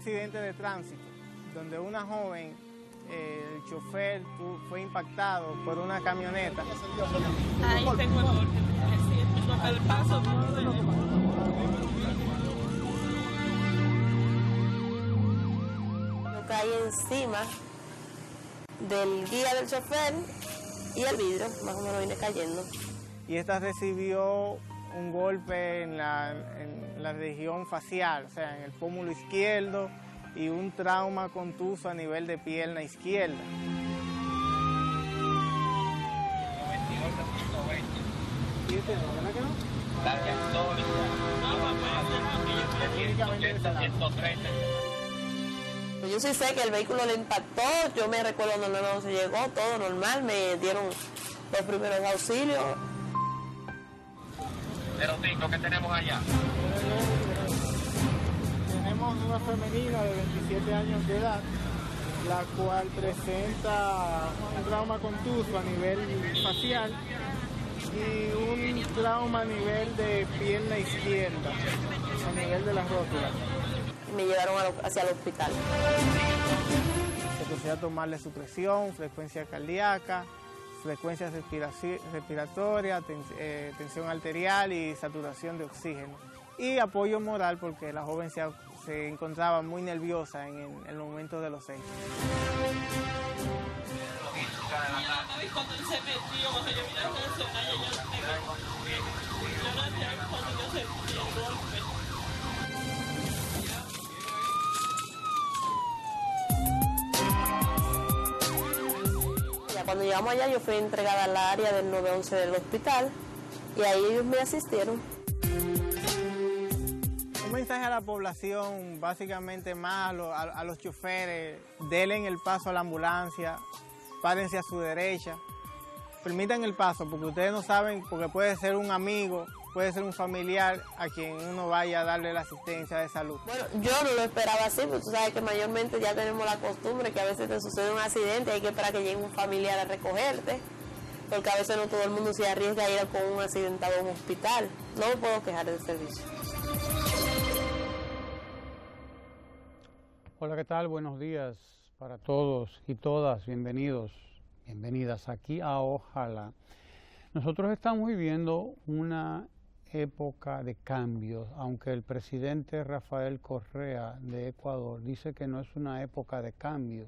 accidente de tránsito donde una joven, el chofer fue impactado por una camioneta. Ahí tengo el golpe, el paso. Yo caí encima del guía del chofer y el vidrio, más o menos, vine cayendo. Y esta recibió un golpe en la región facial, o sea, en el pómulo izquierdo, y un trauma contuso a nivel de pierna izquierda. Pues yo sí sé que el vehículo le impactó, yo me recuerdo cuando no se llegó, todo normal, me dieron los primeros auxilios. Pero Tito, ¿qué tenemos allá? Tenemos una femenina de 27 años de edad, la cual presenta un trauma contuso a nivel facial y un trauma a nivel de pierna izquierda, a nivel de las rótulas. Me llevaron hacia el hospital. Se procedió a tomarle su presión, frecuencia cardíaca, frecuencia respiratoria, tensión arterial y saturación de oxígeno. Y apoyo moral porque la joven se encontraba muy nerviosa en el momento de los hechos. Cuando él se metió, cuando yo vine a reaccionar, yo no cuando yo sentí el golpe. Cuando llegamos allá, yo fui entregada al área del 911 del hospital y ahí ellos me asistieron. Un mensaje a la población, básicamente más a los choferes: denle el paso a la ambulancia, párense a su derecha, permitan el paso, porque ustedes no saben, porque puede ser un amigo, puede ser un familiar a quien uno vaya a darle la asistencia de salud. Bueno, yo no lo esperaba así, porque tú sabes que mayormente ya tenemos la costumbre que a veces te sucede un accidente y hay que esperar que llegue un familiar a recogerte, porque a veces no todo el mundo se arriesga a ir con un accidentado a un hospital. No me puedo quejar del servicio. Hola, ¿qué tal? Buenos días para todos y todas. Bienvenidas aquí a Ojalá. Nosotros estamos viviendo una época de cambios, aunque el presidente Rafael Correa de Ecuador dice que no es una época de cambio,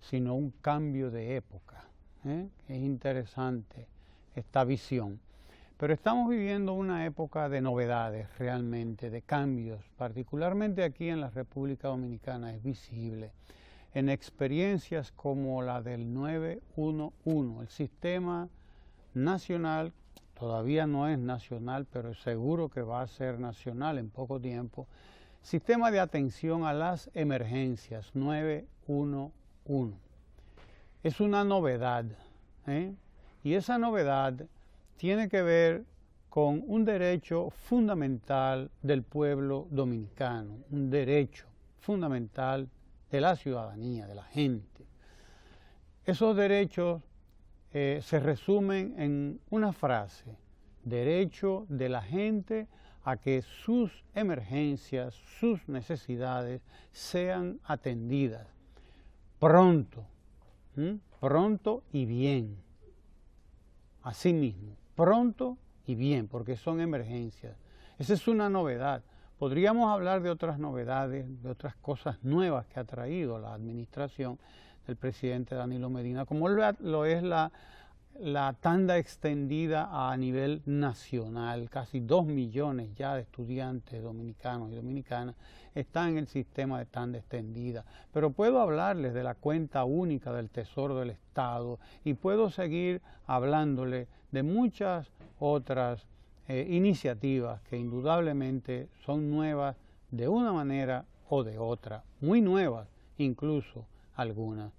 sino un cambio de época. Es interesante esta visión. Pero estamos viviendo una época de novedades realmente, de cambios, particularmente aquí en la República Dominicana es visible, en experiencias como la del 911, el sistema nacional, todavía no es nacional, pero seguro que va a ser nacional en poco tiempo, sistema de atención a las emergencias 911. Es una novedad, y esa novedad tiene que ver con un derecho fundamental del pueblo dominicano, un derecho fundamental de la ciudadanía, de la gente. Esos derechos se resumen en una frase: derecho de la gente a que sus emergencias, sus necesidades sean atendidas pronto, pronto y bien. Así mismo, pronto y bien, porque son emergencias. Esa es una novedad. Podríamos hablar de otras novedades, de otras cosas nuevas que ha traído la administración del presidente Danilo Medina, como lo es la tanda extendida a nivel nacional. Casi 2 millones ya de estudiantes dominicanos y dominicanas están en el sistema de tanda extendida. Pero puedo hablarles de la cuenta única del Tesoro del Estado y puedo seguir hablándoles de muchas otras iniciativas que indudablemente son nuevas de una manera o de otra, muy nuevas incluso algunas.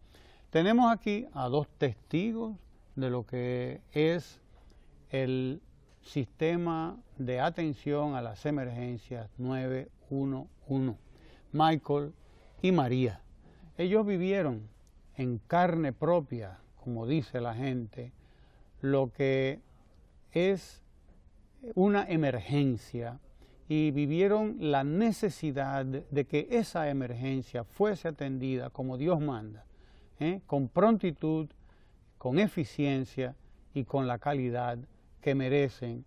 Tenemos aquí a 2 testigos de lo que es el sistema de atención a las emergencias 911, Michael y María. Ellos vivieron en carne propia, como dice la gente, lo que es una emergencia y vivieron la necesidad de que esa emergencia fuese atendida como Dios manda, con prontitud, con eficiencia y con la calidad que merecen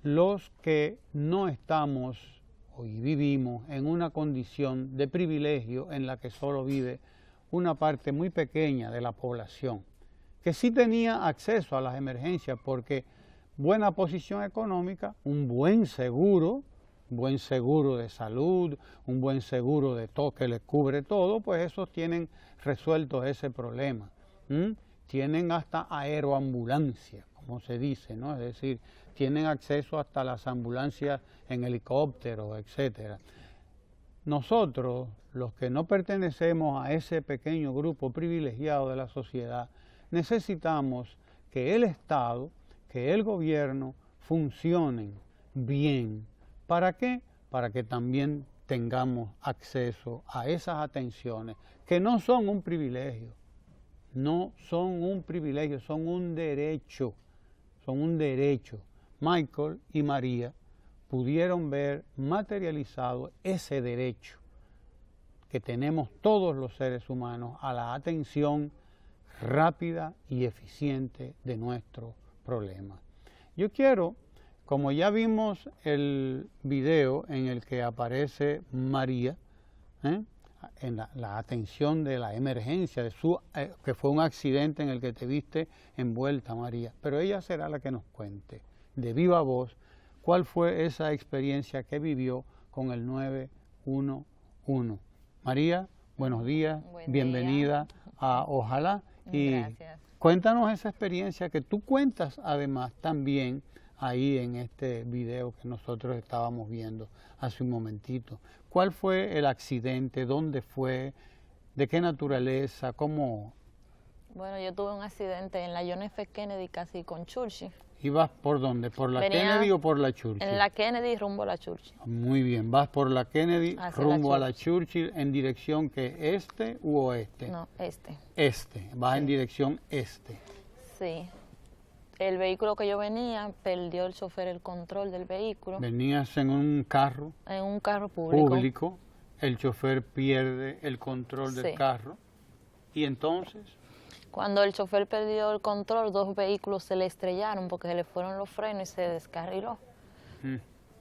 los que no estamos hoy vivimos en una condición de privilegio en la que solo vive una parte muy pequeña de la población, que sí tenía acceso a las emergencias porque buena posición económica, un buen seguro de salud, un buen seguro de todo que les cubre todo, pues esos tienen resuelto ese problema. Tienen hasta aeroambulancia, como se dice, ¿no? Es decir, tienen acceso hasta las ambulancias en helicóptero, etcétera. Nosotros, los que no pertenecemos a ese pequeño grupo privilegiado de la sociedad, necesitamos que el Estado, que el gobierno funcionen bien. ¿Para qué? Para que también tengamos acceso a esas atenciones, que no son un privilegio, no son un privilegio, son un derecho, son un derecho. Michael y María pudieron ver materializado ese derecho que tenemos todos los seres humanos a la atención rápida y eficiente de nuestros problemas. Yo quiero, como ya vimos el video en el que aparece María, en la atención de la emergencia, de que fue un accidente en el que te viste envuelta, María, pero ella será la que nos cuente de viva voz cuál fue esa experiencia que vivió con el 911. María, buenos días, bienvenida a Ojalá. Y gracias. Cuéntanos esa experiencia que tú cuentas además también ahí en este video que nosotros estábamos viendo hace un momentito. ¿Cuál fue el accidente? ¿Dónde fue? ¿De qué naturaleza? ¿Cómo? Bueno, yo tuve un accidente en la John F. Kennedy casi con Churchill. ¿Ibas por dónde? ¿Por la Venía Kennedy o por la Churchill? En la Kennedy rumbo a la Churchill. Muy bien, vas por la Kennedy Hacia rumbo la a la Churchill en dirección que este u oeste. No, este. Este, vas en dirección este. Sí. El vehículo que yo venía, perdió el chofer el control del vehículo. Venías en un carro En un carro público. El chofer pierde el control del Sí. carro y entonces Cuando el chofer perdió el control, dos vehículos se le estrellaron porque se le fueron los frenos y se descarriló.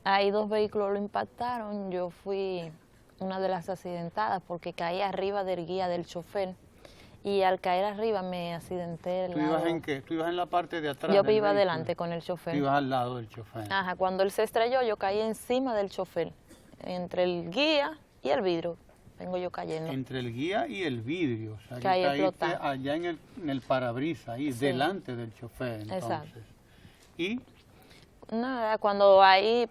Ahí dos vehículos lo impactaron. Yo fui una de las accidentadas porque caí arriba del guía del chofer y al caer arriba me accidenté. ¿tú ibas en qué? ¿Tú ibas en la parte de atrás? Yo del iba vehículo? adelante con el chofer. Tú ibas al lado del chofer. Ajá, cuando él se estrelló, yo caí encima del chofer, entre el guía y el vidrio. Vengo yo cayendo. Entre el guía y el vidrio, o sea, que Caí caíste explotada. allá en el parabrisas, ahí, Sí. delante del chofer, entonces. Exacto. Y Nada, cuando ahí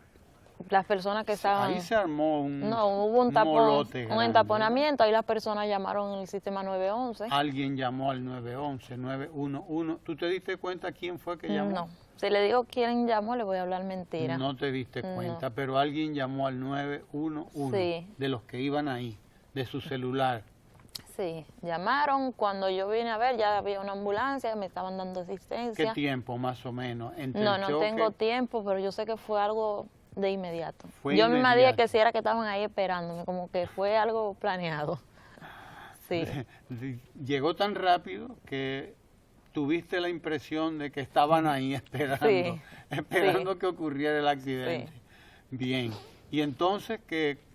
las personas que estaban... ahí se armó No, hubo un tapón, molote un grande. entaponamiento, ahí las personas llamaron el sistema 911. Alguien llamó al 911, 911. ¿Tú te diste cuenta quién fue que llamó? No, si le digo quién llamó, le voy a hablar mentira. No te diste cuenta, No. pero alguien llamó al 911 Sí. de los que iban ahí, de su celular. Sí, llamaron, cuando yo vine a ver ya había una ambulancia, me estaban dando ¿Qué asistencia. tiempo más o menos? Entre No, el no choque, tengo tiempo, pero yo sé que fue algo de inmediato. Fue Yo misma dije inmediato. que si era que estaban ahí esperándome, como que fue algo planeado. Sí, Llegó tan rápido que tuviste la impresión de que estaban ahí esperando, Sí, esperando sí. que ocurriera el accidente. Sí. Bien. Y entonces,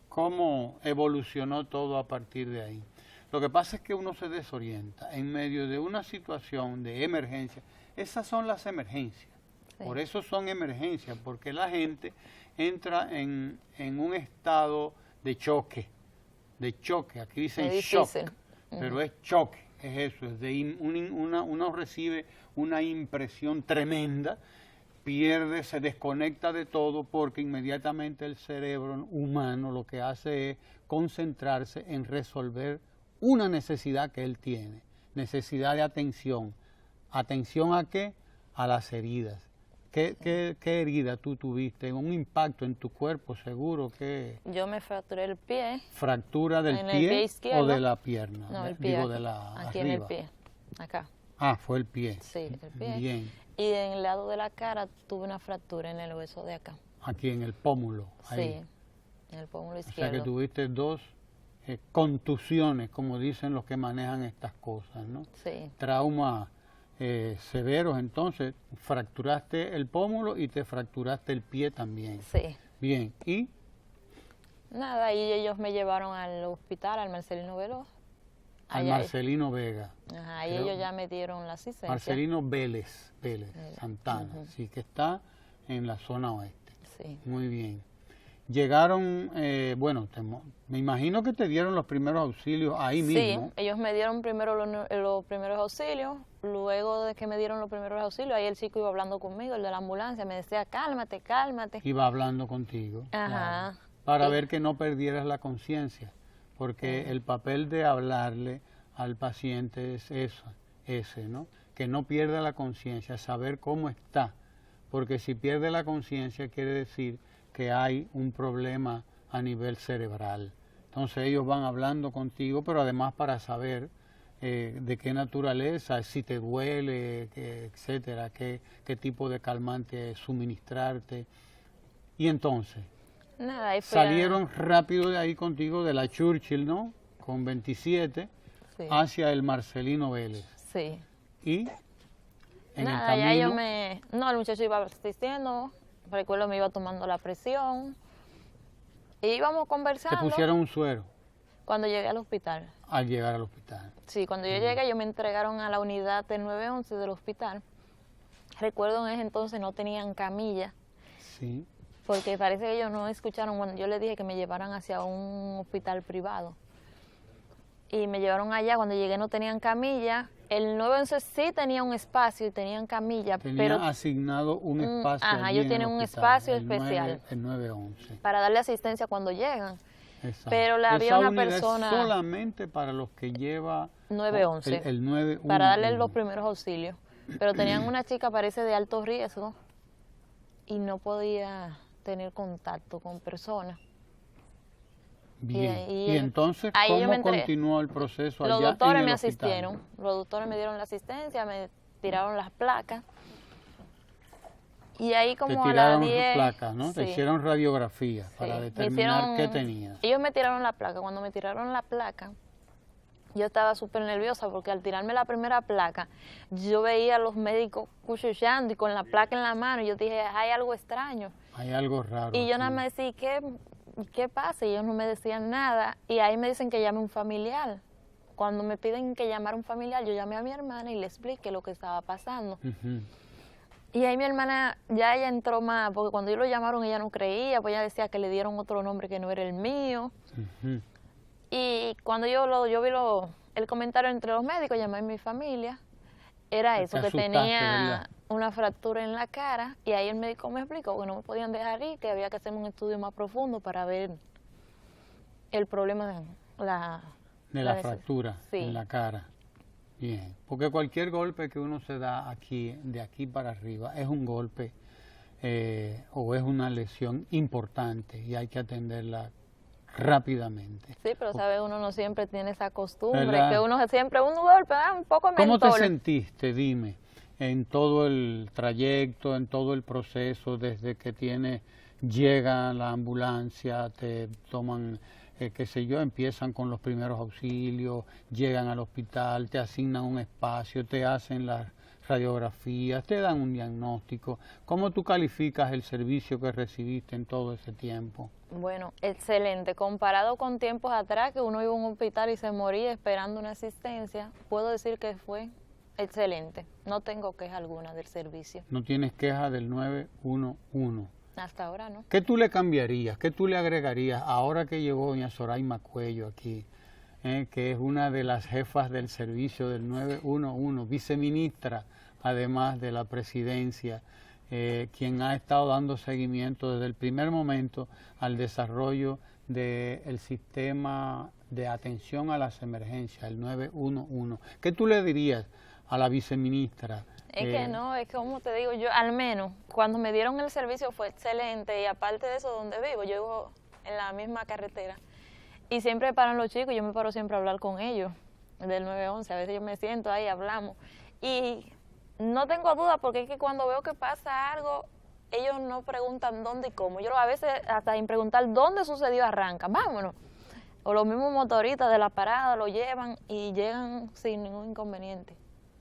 ¿cómo evolucionó todo a partir de ahí? Lo que pasa es que uno se desorienta en medio de una situación de emergencia. Esas son las emergencias. Sí. Por eso son emergencias, porque la gente entra en un estado de choque. Aquí dicen Es shock, difícil. pero es choque, es eso, uno recibe una impresión tremenda, pierde, se desconecta de todo porque inmediatamente el cerebro humano lo que hace es concentrarse en resolver una necesidad que él tiene, necesidad de atención. ¿Atención a qué? A las heridas. ¿Qué herida tú tuviste? ¿Un impacto en tu cuerpo seguro? ¿Qué? yo me fracturé el pie, ¿Fractura del En el pie izquierdo. o de la pierna? no, el pie, Digo, aquí, de la aquí arriba. en el pie, acá, Ah, fue el pie. sí, el pie. Bien. Y en el lado de la cara tuve una fractura en el hueso de acá. aquí en el pómulo. Ahí. Sí, en el pómulo O sea izquierdo. que tuviste 2 contusiones, como dicen los que manejan estas cosas, ¿no? Sí, Traumas severos, entonces fracturaste el pómulo y te fracturaste el pie también. sí. Bien, y Nada, ahí ellos me llevaron al hospital, al Marcelino Veloz. al Allá- Marcelino Vega. Ajá, ahí Creo- ellos ya me dieron la asistencia. Marcelino Vélez, Santana, Ujú. sí, que está en la zona oeste. Sí. Muy bien. Llegaron, bueno, me imagino que te dieron los primeros auxilios ahí mismo. Sí, ellos me dieron primero los primeros auxilios, luego de que me dieron los primeros auxilios, ahí el chico iba hablando conmigo, el de la ambulancia, me decía, cálmate, cálmate. Iba hablando contigo. Ajá. claro, para Sí. ver que no perdieras la conciencia, porque el papel de hablarle al paciente es ese, ¿no? Que no pierda la conciencia, saber cómo está, porque si pierde la conciencia quiere decir que hay un problema a nivel cerebral. Entonces ellos van hablando contigo, pero además para saber de qué naturaleza, si te duele, etcétera, qué tipo de calmante suministrarte. Y entonces, Nada, ahí fui a- salieron rápido de ahí contigo, de la Churchill, ¿no? Con 27, Sí, hacia el Marcelino Vélez. sí. Y en Nada, el ya yo camino, No, el muchacho iba asistiendo, recuerdo me iba tomando la presión, y íbamos te conversando pusieron un suero cuando llegué al hospital. al llegar al hospital. Sí, cuando yo llegué, ellos me entregaron a la unidad del 911 del hospital. Recuerdo en ese entonces no tenían camilla, Sí. porque parece que ellos no escucharon cuando yo les dije que me llevaran hacia un hospital privado. Y me llevaron allá, cuando llegué no tenían camilla. El 911 sí tenía un espacio y tenían camilla, Tenía pero asignado un espacio. ajá, allí ellos en tienen el un hospital, espacio el especial. El 911. para darle asistencia cuando llegan. Exacto. Pero había Esa una unidad es persona- solamente para los que lleva 911. el 911. Para darle los primeros auxilios. Pero tenían una chica, parece de alto riesgo, y no podía tener contacto con personas. Bien. y- Y entonces, ahí yo ¿cómo me enteré. continuó el proceso Los allá doctores en el me hospital? asistieron, los doctores me dieron la asistencia, me tiraron las placas. Y ahí Te como a las tiraron 10... placas, ¿no? Te sí, hicieron radiografías sí. para Me determinar hicieron- qué tenías. Ellos me tiraron la placa. Cuando me tiraron la placa, yo estaba súper nerviosa porque al tirarme la primera placa, yo veía a los médicos cuchuchando y con la placa en la mano. Y yo dije, hay algo extraño. Hay algo raro. Y yo aquí. nada más decía, ¿qué pasa? Y ellos no me decían nada. Y ahí me dicen que llame a un familiar. Cuando me piden que llamara a un familiar, yo llamé a mi hermana y le expliqué lo que estaba pasando. Ujú. Y ahí mi hermana, ya ella entró más, porque cuando ellos lo llamaron ella no creía, pues ella decía que le dieron otro nombre que no era el mío. Ujú. Y cuando yo vi el comentario entre los médicos, llamé a mi familia, era Te eso, que asustaste, tenía ¿verdad? una fractura en la cara, y ahí el médico me explicó que no me podían dejar ir, que había que hacer un estudio más profundo para ver el problema de la De la fractura Sí. en la cara. Bien, porque cualquier golpe que uno se da aquí, de aquí para arriba, es un golpe o es una lesión importante y hay que atenderla rápidamente. Sí, pero sabe, uno no siempre tiene esa costumbre, ¿Verdad? que uno siempre un golpe, un poco ¿Cómo te mentol. sentiste, dime, en todo el trayecto, en todo el proceso, desde que llega la ambulancia, te toman, qué sé yo, empiezan con los primeros auxilios, llegan al hospital, te asignan un espacio, te hacen las radiografías, te dan un diagnóstico? ¿Cómo tú calificas el servicio que recibiste en todo ese tiempo? Bueno, excelente. Comparado con tiempos atrás, que uno iba a un hospital y se moría esperando una asistencia, puedo decir que fue excelente. No tengo queja alguna del servicio. No tienes queja del 911. Hasta ahora, ¿no? ¿Qué tú le cambiarías? ¿Qué tú le agregarías ahora que llegó doña Soraima Cuello aquí, que es una de las jefas del servicio del 911, viceministra además de la presidencia, quien ha estado dando seguimiento desde el primer momento al desarrollo del sistema de atención a las emergencias, el 911? ¿Qué tú le dirías a la viceministra? Es que no, es que como te digo, yo al menos cuando me dieron el servicio fue excelente, y aparte de eso, donde vivo, yo vivo en la misma carretera y siempre paran los chicos, yo me paro siempre a hablar con ellos del 911, a veces yo me siento ahí, hablamos y no tengo duda porque es que cuando veo que pasa algo, ellos no preguntan dónde y cómo. Ellos a veces hasta sin preguntar dónde sucedió arrancan, vámonos. O los mismos motoristas de la parada lo llevan y llegan sin ningún inconveniente.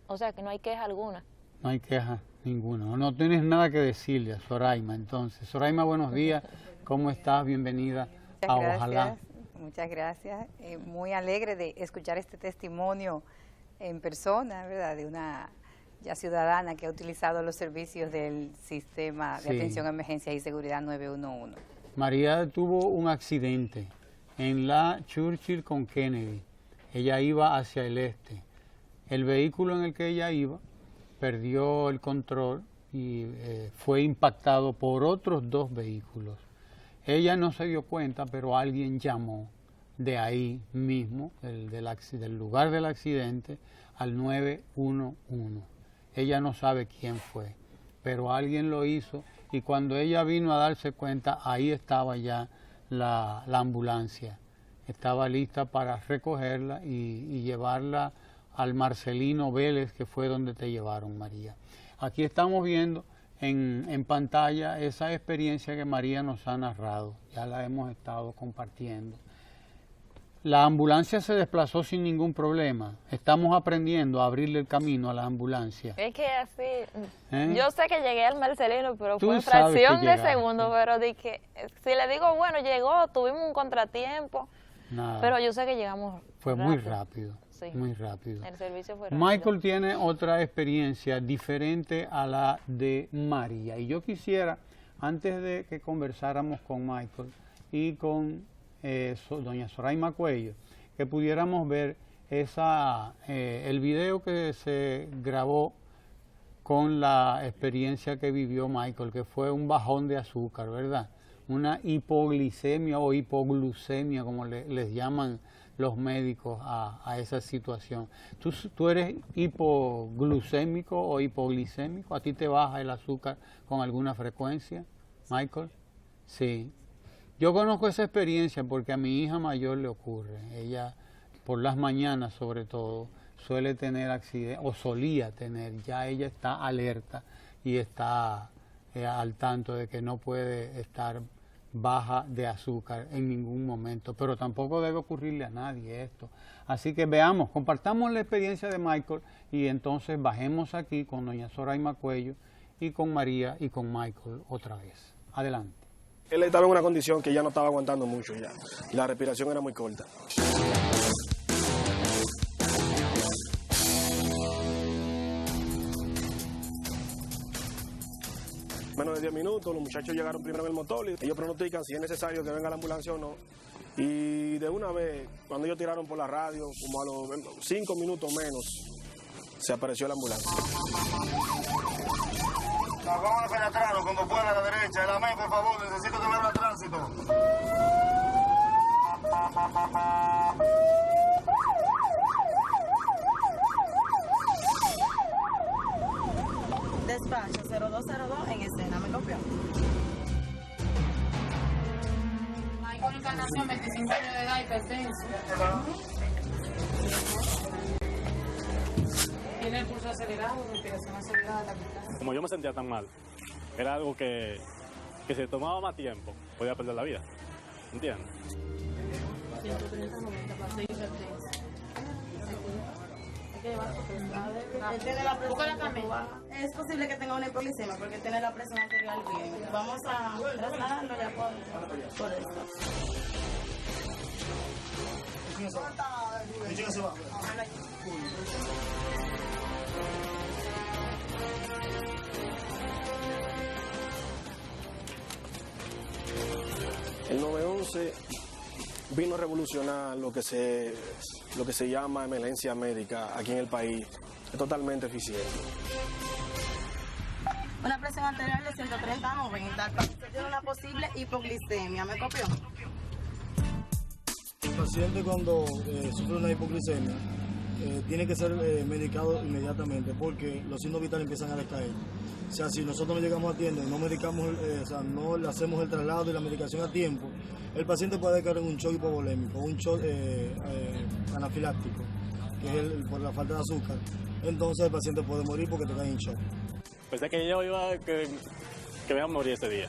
O sea que no hay queja alguna. No hay queja ninguna. No tienes nada que decirle a Soraima entonces. Soraima, buenos días. ¿Cómo estás? Bienvenida a Ojalá. Muchas gracias. Muy alegre de escuchar este testimonio en persona, ¿verdad? De una ya ciudadana que ha utilizado los servicios del sistema de atención a emergencias y seguridad 911. María tuvo un accidente en la Churchill con Kennedy. Ella iba hacia el este. El vehículo en el que ella iba perdió el control y fue impactado por otros 2 vehículos. Ella no se dio cuenta, pero alguien llamó de ahí mismo, del lugar del accidente, al 911. Ella no sabe quién fue, pero alguien lo hizo y cuando ella vino a darse cuenta, ahí estaba ya la ambulancia. Estaba lista para recogerla y llevarla al Marcelino Vélez, que fue donde te llevaron, María. Aquí estamos viendo en pantalla esa experiencia que María nos ha narrado. Ya la hemos estado compartiendo. La ambulancia se desplazó sin ningún problema. Estamos aprendiendo a abrirle el camino a la ambulancia. Es que así, yo sé que llegué al Marcelino, pero fue en sabes fracción que de llegaste. segundo, pero dije, si le digo, bueno, llegó, tuvimos un contratiempo, Nada. pero yo sé que llegamos Fue muy rápido, Sí. muy rápido. El servicio fue rápido. Michael tiene otra experiencia diferente a la de María. Y yo quisiera, antes de que conversáramos con Michael y con doña Soraima Cuello, que pudiéramos ver el video que se grabó con la experiencia que vivió Michael, que fue un bajón de azúcar, ¿verdad? Una hipoglicemia o hipoglucemia, como les llaman los médicos a esa situación. ¿Tú eres hipoglucémico o hipoglicémico? ¿A ti te baja el azúcar con alguna frecuencia, Michael? Sí. Yo conozco esa experiencia porque a mi hija mayor le ocurre. Ella, por las mañanas sobre todo, suele tener accidentes, o solía tener. Ya ella está alerta y está al tanto de que no puede estar baja de azúcar en ningún momento, pero tampoco debe ocurrirle a nadie esto. Así que veamos, compartamos la experiencia de Michael y entonces bajemos aquí con doña Soraima Cuello y con María y con Michael otra vez. Adelante. Él estaba en una condición que ya no estaba aguantando mucho ya. La respiración era muy corta. Menos de 10 minutos, los muchachos llegaron primero en el motor y ellos pronostican si es necesario que venga la ambulancia o no. Y de una vez, cuando ellos tiraron por la radio, como a los 5 minutos menos, se apareció la ambulancia. Vamos a penetrarlo cuando pueda a la derecha. El amén, por favor, necesito que me abra tránsito. Despacho 0202 en escena, ¿me copió? Michael Encarnación, 25 años de edad, hipertenso. Tiene el pulso acelerado, respiración acelerada, taquicardia. Como yo me sentía tan mal, era algo que si tomaba más tiempo, podía perder la vida. ¿Entiendes? 130-90, pasé hipertenso. Hay que llevarlo Él tiene la presión baja. Es posible que tenga una hipoglicemia porque tiene la presión arterial bien. Vamos a trasladarlo ya por esto. El 911 vino a revolucionar lo que se llama emergencia médica aquí en el país. Es totalmente eficiente. Una presión arterial de 130-90. Tiene una posible hipoglicemia. ¿Me copió? El paciente cuando sufre una hipoglicemia tiene que ser medicado inmediatamente porque los signos vitales empiezan a decaer. O sea, si nosotros no llegamos a tiempo, no medicamos, no le hacemos el traslado y la medicación a tiempo, el paciente puede caer en un shock hipovolémico, un shock anafiláctico, que es por la falta de azúcar. Entonces el paciente puede morir porque te cae en shock. Pensé que yo iba que me iba a morir ese día.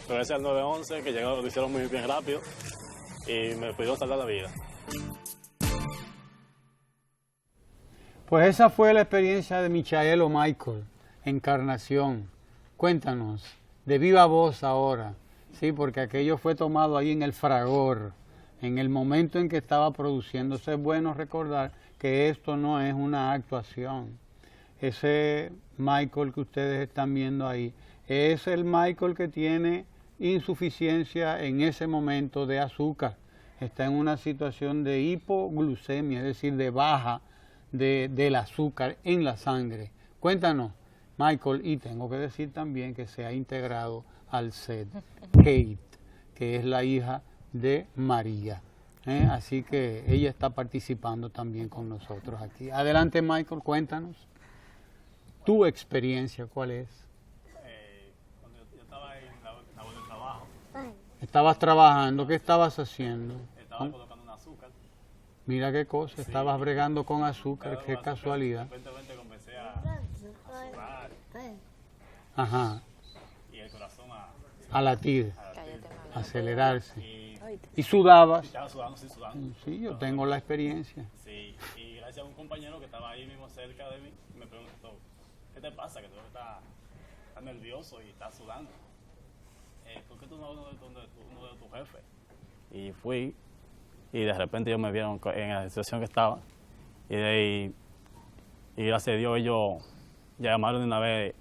Pero ese al 911, que llegó, lo hicieron muy bien rápido y me pudieron salvar la vida. Pues esa fue la experiencia de Michael o Michael, Encarnación. Cuéntanos, de viva voz ahora, sí, porque aquello fue tomado ahí en el fragor, en el momento en que estaba produciéndose. Es bueno recordar que esto no es una actuación. Ese Michael que ustedes están viendo ahí es el Michael que tiene insuficiencia en ese momento de azúcar. Está en una situación de hipoglucemia, es decir, de baja del azúcar en la sangre. Cuéntanos, Michael, y tengo que decir también que se ha integrado al set Kate, que es la hija de María. Así que ella está participando también con nosotros aquí. Adelante, Michael, cuéntanos. ¿Tu experiencia cuál es? Cuando yo estaba en la bolsa de trabajo. ¿Estabas trabajando? ¿Qué estabas haciendo? Estaba colocando un azúcar. Mira qué cosa, sí. Estabas bregando con azúcar, qué azúcar, casualidad. De repente comencé a sudar. Ajá. Y el corazón a latir, a acelerarse. ¿Y sudabas? Estaba sudando, sí, sudando. Sí, yo tengo la experiencia. Sí, y gracias a un compañero que estaba ahí mismo cerca de mí, me preguntó, ¿qué te pasa? Que tú estás nervioso y estás sudando. ¿Por qué tú no eres uno de tus jefes? Y fui, y de repente ellos me vieron en la situación que estaba, y gracias a Dios ellos llamaron de una vez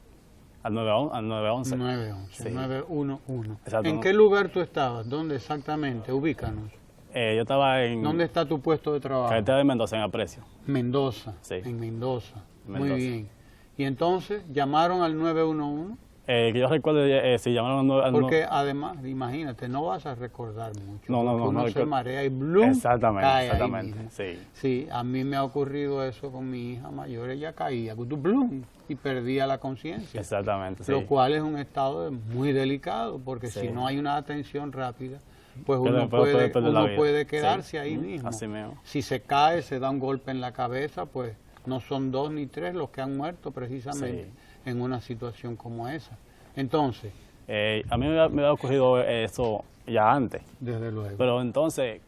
al 911. 911, sí. 911. Exacto. ¿En qué lugar tú estabas? ¿Dónde exactamente? Ubícanos. Yo estaba en... ¿Dónde está tu puesto de trabajo? Carretera de Mendoza, en Aprecio. Mendoza, sí. En Mendoza. Muy bien. ¿Y entonces llamaron al 911? Que yo recuerdo, sí, llamaron al 911. Porque además, imagínate, no vas a recordar mucho. No. Uno se marea y ¡blum! Exactamente, sí. Sí, a mí me ha ocurrido eso con mi hija mayor, ella caía, ¡blum! Y perdía la conciencia. Exactamente, sí. Lo cual es un estado muy delicado, porque si no hay una atención rápida, pues uno puede quedarse ahí mismo. Así mismo. Si se cae, se da un golpe en la cabeza, pues no son 2 ni 3 los que han muerto precisamente en una situación como esa. Entonces... a mí me había ocurrido eso ya antes. Desde luego. Pero entonces,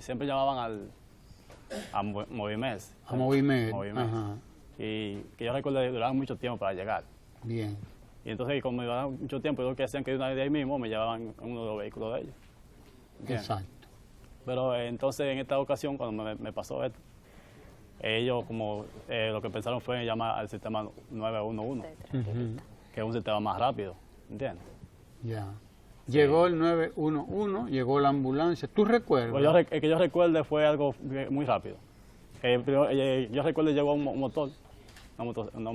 siempre llamaban a Movimes. A Movimes. Ajá. Y que yo recuerdo que duraban mucho tiempo para llegar. Bien. Y entonces, como me duraban mucho tiempo, lo que hacían que de una vez de ahí mismo me llevaban en uno de los vehículos de ellos. ¿Entiendes? Exacto. Pero entonces, en esta ocasión, cuando me pasó esto, ellos como lo que pensaron fue llamar al sistema 911, que es un sistema más rápido, ¿entiendes? Ya. Llegó el 911, llegó la ambulancia. ¿Tú recuerdas? Pues que yo recuerde fue algo muy rápido. Yo recuerdo que llegó un motor.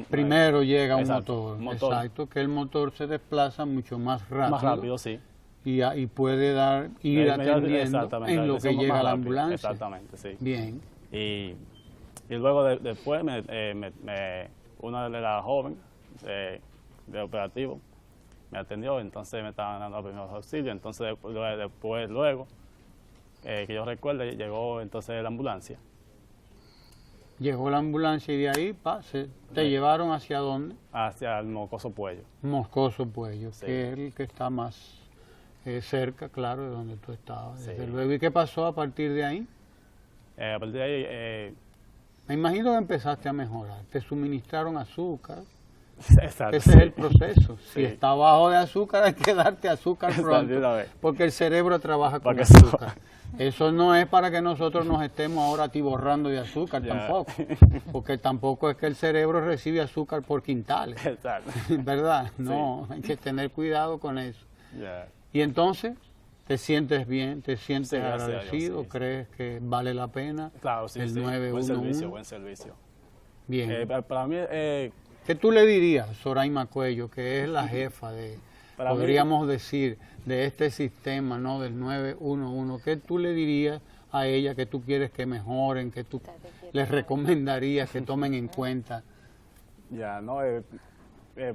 Primero llega un motor. Exacto, que el motor se desplaza mucho más rápido. Más rápido, sí. Y puede ir atendiendo en lo que llega la ambulancia. Exactamente, sí. Bien. Y luego después una de las jóvenes de operativo me atendió, entonces me estaban dando primeros auxilios, entonces luego que yo recuerde, llegó entonces la ambulancia. Llegó la ambulancia y de ahí te llevaron ¿hacia dónde? Hacia el Moscoso Puello. Moscoso Puello, sí. Que es el que está más cerca, claro, de donde tú estabas, desde luego. ¿Y qué pasó a partir de ahí? A partir de ahí... me imagino que empezaste a mejorar, te suministraron azúcar. Exacto, ese es el proceso. Si está bajo de azúcar hay que darte azúcar pronto, porque el cerebro trabaja con azúcar. Eso no es para que nosotros nos estemos ahora atiborrando de azúcar tampoco, porque tampoco es que el cerebro recibe azúcar por quintales, ¿verdad? No, hay que tener cuidado con eso. Y entonces, ¿te sientes bien? ¿Te sientes agradecido? ¿Crees que vale la pena? Claro, sí, el 911? Buen servicio. Bien. Para mí... ¿qué tú le dirías, Zoraima Cuello, que es la jefa podríamos decir, de este sistema, ¿no? Del 911? ¿Qué tú le dirías a ella que tú quieres que mejoren, que tú les recomendarías que tomen en cuenta? Ya, no,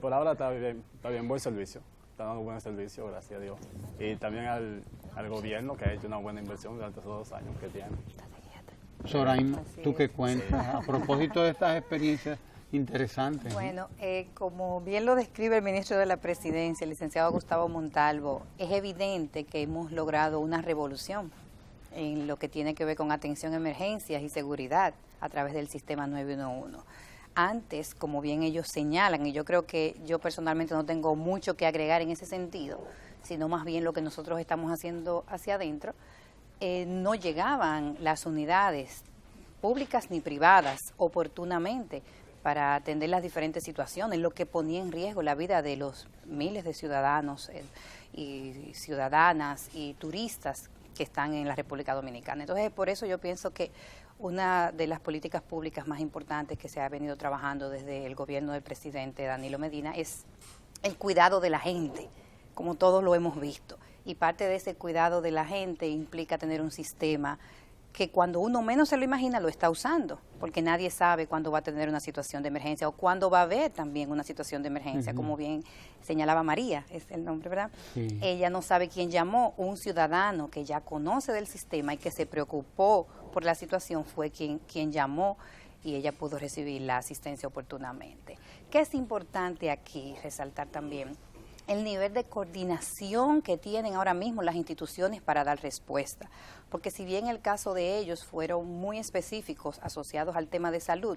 por ahora está bien, buen servicio. Está dando buen servicio, gracias a Dios. Y también al gobierno, que ha hecho una buena inversión durante esos 2 años que tiene. Zoraima, ¿tú qué cuentas? A propósito de estas experiencias interesante. Bueno, como bien lo describe el ministro de la Presidencia, el licenciado Gustavo Montalvo, es evidente que hemos logrado una revolución en lo que tiene que ver con atención a emergencias y seguridad a través del sistema 911. Antes, como bien ellos señalan, y yo creo que yo personalmente no tengo mucho que agregar en ese sentido, sino más bien lo que nosotros estamos haciendo hacia adentro, no llegaban las unidades públicas ni privadas oportunamente para atender las diferentes situaciones, lo que ponía en riesgo la vida de los miles de ciudadanos y ciudadanas y turistas que están en la República Dominicana. Entonces, por eso yo pienso que una de las políticas públicas más importantes que se ha venido trabajando desde el gobierno del presidente Danilo Medina es el cuidado de la gente, como todos lo hemos visto. Y parte de ese cuidado de la gente implica tener un sistema que cuando uno menos se lo imagina lo está usando, porque nadie sabe cuándo va a tener una situación de emergencia o cuándo va a haber también una situación de emergencia, como bien señalaba María, es el nombre, ¿verdad? Sí. Ella no sabe quién llamó, un ciudadano que ya conoce del sistema y que se preocupó por la situación fue quien llamó y ella pudo recibir la asistencia oportunamente. ¿Qué es importante aquí resaltar también? El nivel de coordinación que tienen ahora mismo las instituciones para dar respuesta. Porque si bien el caso de ellos fueron muy específicos asociados al tema de salud,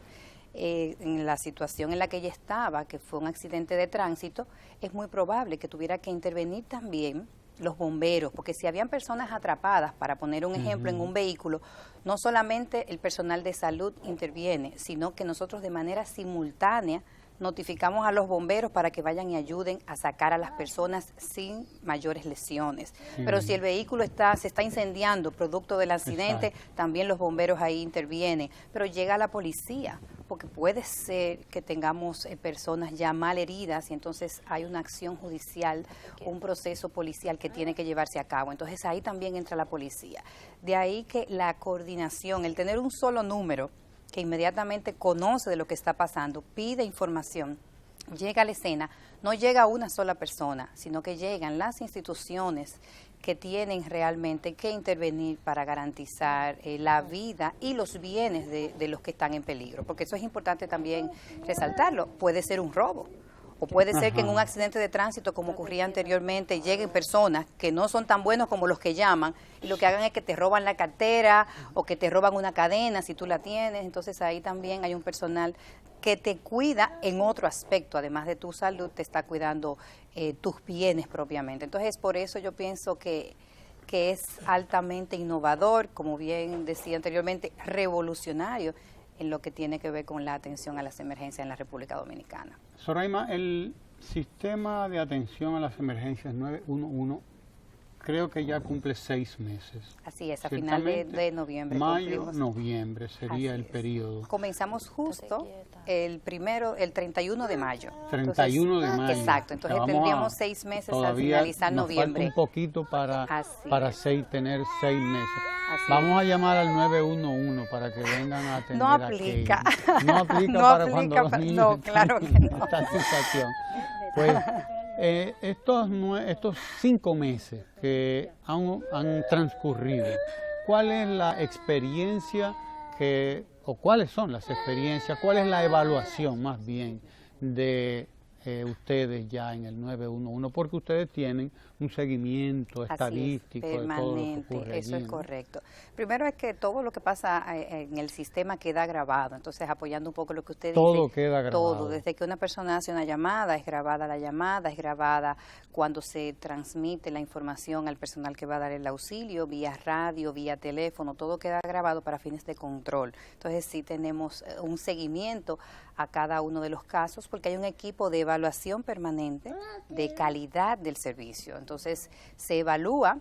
en la situación en la que ella estaba, que fue un accidente de tránsito, es muy probable que tuviera que intervenir también los bomberos, porque si habían personas atrapadas, para poner un ejemplo, en un vehículo, no solamente el personal de salud interviene, sino que nosotros de manera simultánea notificamos a los bomberos para que vayan y ayuden a sacar a las personas sin mayores lesiones. Pero si el vehículo se está incendiando producto del accidente, también los bomberos ahí intervienen. Pero llega la policía, porque puede ser que tengamos personas ya mal heridas y entonces hay una acción judicial, un proceso policial que tiene que llevarse a cabo. Entonces ahí también entra la policía. De ahí que la coordinación, el tener un solo número que inmediatamente conoce de lo que está pasando, pide información, llega a la escena, no llega una sola persona, sino que llegan las instituciones que tienen realmente que intervenir para garantizar la vida y los bienes de los que están en peligro, porque eso es importante también resaltarlo. Puede ser un robo, o puede ser que en un accidente de tránsito, como ocurría anteriormente, lleguen personas que no son tan buenos como los que llaman y lo que hagan es que te roban la cartera o que te roban una cadena si tú la tienes. Entonces ahí también hay un personal que te cuida en otro aspecto, además de tu salud, te está cuidando tus bienes propiamente. Entonces por eso yo pienso que es altamente innovador, como bien decía anteriormente, revolucionario en lo que tiene que ver con la atención a las emergencias en la República Dominicana. Soraima, el sistema de atención a las emergencias 911 creo que ya cumple 6 meses. Así es, a final de noviembre. Mayo, noviembre sería el periodo. Comenzamos justo el 31 de mayo. 31 de mayo. Exacto, entonces tendríamos 6 meses al finalizar noviembre. Falta un poquito para tener 6 meses. Vamos a llamar al 911 para que vengan a atender. No aplica. No aplica para cuando los niños no, claro que no. Esta situación. Pues estos 5 meses que han transcurrido, ¿cuál es la experiencia o cuáles son las experiencias, cuál es la evaluación más bien de ustedes ya en el 911? Porque ustedes tienen un seguimiento estadístico de todo lo que ocurre eso allí, es correcto. Primero es que todo lo que pasa en el sistema queda grabado, entonces apoyando un poco lo que usted dice. Todo queda grabado. Todo, desde que una persona hace una llamada, es grabada la llamada, es grabada cuando se transmite la información al personal que va a dar el auxilio, vía radio, vía teléfono, todo queda grabado para fines de control. Entonces sí tenemos un seguimiento a cada uno de los casos porque hay un equipo de evaluación permanente de calidad del servicio. Entonces se evalúa,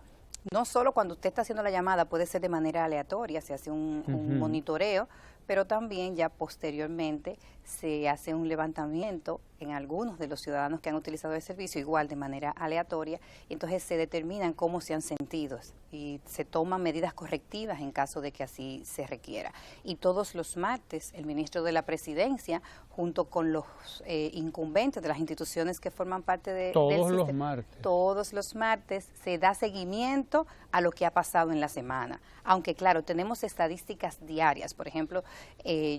no solo cuando usted está haciendo la llamada, puede ser de manera aleatoria, se hace un monitoreo, pero también ya posteriormente se hace un levantamiento en algunos de los ciudadanos que han utilizado el servicio, igual de manera aleatoria, y entonces se determinan cómo se han sentido y se toman medidas correctivas en caso de que así se requiera. Y todos los martes el ministro de la Presidencia, junto con los incumbentes de las instituciones que forman parte del sistema, todos los martes se da seguimiento a lo que ha pasado en la semana. Aunque claro, tenemos estadísticas diarias. Por ejemplo,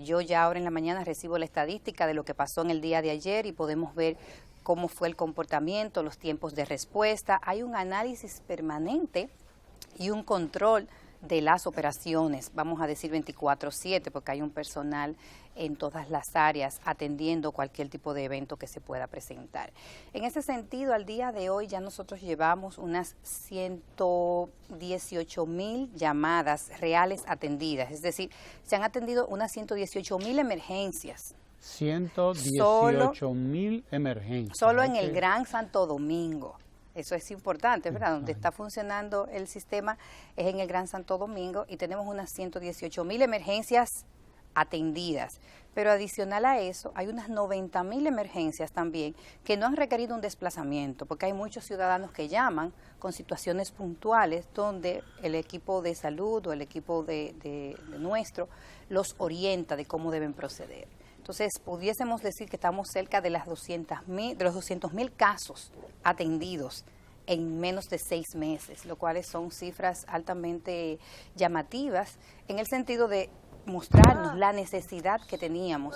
yo ya ahora en la mañana recibo la estadística de lo que pasó en el día de ayer y podemos ver cómo fue el comportamiento, los tiempos de respuesta. Hay un análisis permanente y un control de las operaciones, vamos a decir 24/7, porque hay un personal en todas las áreas atendiendo cualquier tipo de evento que se pueda presentar. En ese sentido, al día de hoy ya nosotros llevamos unas 118,000 llamadas reales atendidas, es decir, se han atendido unas 118,000 emergencias. 118,000 emergencias. Solo en el Gran Santo Domingo. Eso es importante, ¿verdad? Donde está funcionando el sistema es en el Gran Santo Domingo y tenemos unas 118,000 emergencias atendidas. Pero adicional a eso, hay unas 90,000 emergencias también que no han requerido un desplazamiento, porque hay muchos ciudadanos que llaman con situaciones puntuales donde el equipo de salud o el equipo de nuestro los orienta de cómo deben proceder. Entonces, pudiésemos decir que estamos cerca de los 200,000 casos atendidos en menos de 6 meses, lo cual son cifras altamente llamativas en el sentido de mostrarnos la necesidad que teníamos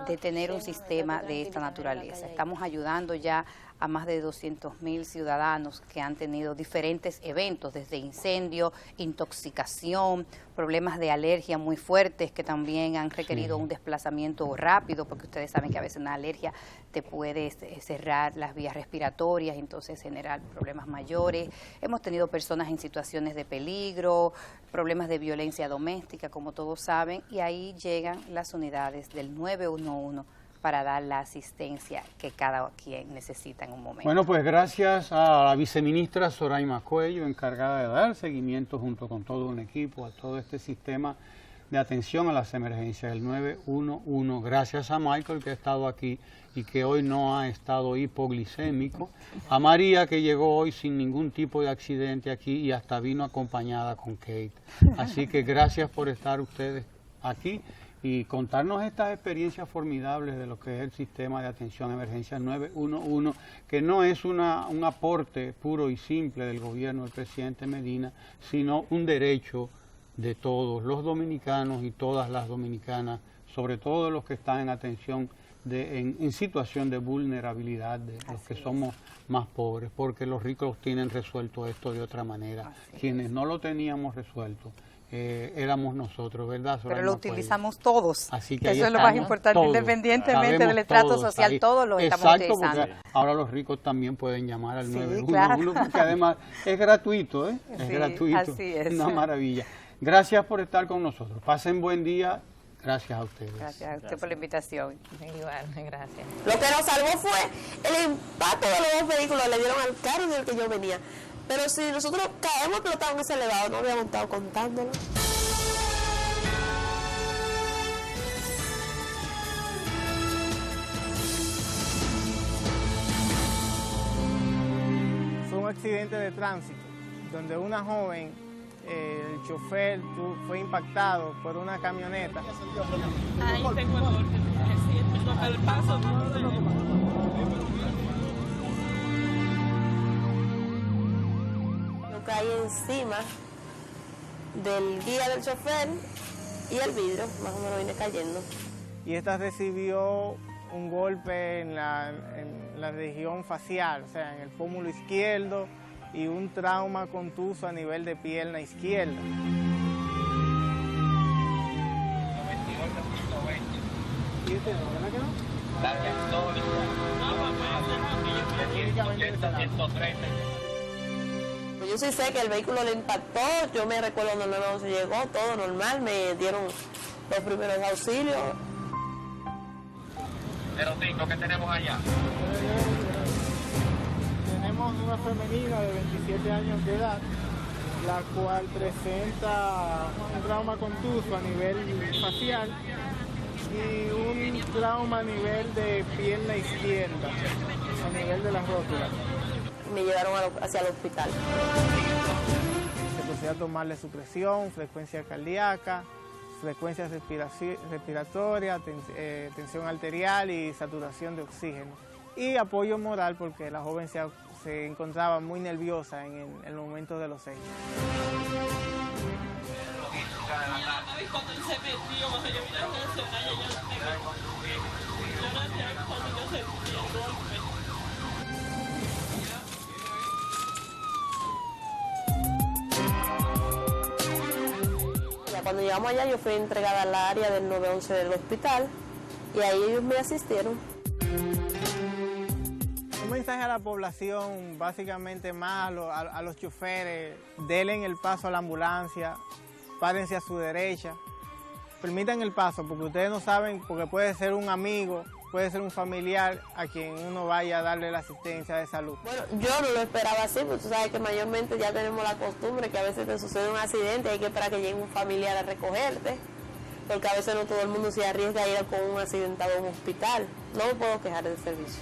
de tener un sistema de esta naturaleza. Estamos ayudando ya a más de 200,000 ciudadanos que han tenido diferentes eventos, desde incendio, intoxicación, problemas de alergia muy fuertes que también han requerido un desplazamiento rápido, porque ustedes saben que a veces una alergia te puede cerrar las vías respiratorias, entonces generar problemas mayores. Hemos tenido personas en situaciones de peligro, problemas de violencia doméstica, como todos saben, y ahí llegan las unidades del 911 para dar la asistencia que cada quien necesita en un momento. Bueno, pues gracias a la viceministra Soraima Cuello, encargada de dar seguimiento junto con todo un equipo a todo este sistema de atención a las emergencias del 911. Gracias a Michael, que ha estado aquí y que hoy no ha estado hipoglicémico. A María, que llegó hoy sin ningún tipo de accidente aquí y hasta vino acompañada con Kate. Así que gracias por estar ustedes aquí y contarnos estas experiencias formidables de lo que es el sistema de atención a emergencias 911, que no es un aporte puro y simple del gobierno del presidente Medina, sino un derecho de todos los dominicanos y todas las dominicanas, sobre todo los que están en atención en situación de vulnerabilidad, de los que somos más pobres, porque los ricos tienen resuelto esto de otra manera. Quienes no lo teníamos resuelto éramos nosotros, ¿verdad? Pero lo utilizamos todos. Así que eso es lo más importante, todos, independientemente del estrato social, ahí, todos lo estamos utilizando. Porque ahora los ricos también pueden llamar al 911, porque además es gratuito, ¿eh? Es gratuito, así es. Una maravilla. Gracias por estar con nosotros. Pasen buen día. Gracias a ustedes. Gracias a usted por la invitación. Igual, gracias. Lo que nos salvó fue el impacto de los dos vehículos, le dieron al carro en el que yo venía. Pero si nosotros caemos explotado en ese elevado, no habíamos estado contándolo. Fue un accidente de tránsito donde una joven, el chofer fue impactado por una camioneta. Ahí tengo el golpe, el paso. Caí encima del guía del chofer y el vidrio, más o menos viene cayendo. Y esta recibió un golpe en la región facial, o sea, en el pómulo izquierdo, y un trauma contuso a nivel de pierna izquierda. Yo sí sé que el vehículo le impactó, yo me recuerdo cuando el 911 llegó, todo normal, me dieron los primeros auxilios. 05, ¿qué tenemos allá? Tenemos una femenina de 27 años de edad, la cual presenta un trauma contuso a nivel facial y un trauma a nivel de pierna izquierda, a nivel de la rótula. Me llevaron hacia el hospital. Se procedió a tomarle su presión, frecuencia cardíaca, frecuencia respiratoria, tensión arterial y saturación de oxígeno. Y apoyo moral porque la joven se encontraba muy nerviosa en el momento de los hechos. Cuando él se metió, cuando yo vine a reaccionar, yo no sé cuando yo sentí el golpe. Cuando llegamos allá yo fui entregada al área del 911 del hospital y ahí ellos me asistieron. Un mensaje a la población, básicamente más a los choferes, denle el paso a la ambulancia, párense a su derecha, permitan el paso porque ustedes no saben, porque puede ser un amigo, puede ser un familiar a quien uno vaya a darle la asistencia de salud. Bueno, yo no lo esperaba así, porque tú sabes que mayormente ya tenemos la costumbre que a veces te sucede un accidente y hay que esperar que llegue un familiar a recogerte, porque a veces no todo el mundo se arriesga a ir con un accidentado a un hospital. No me puedo quejar del servicio.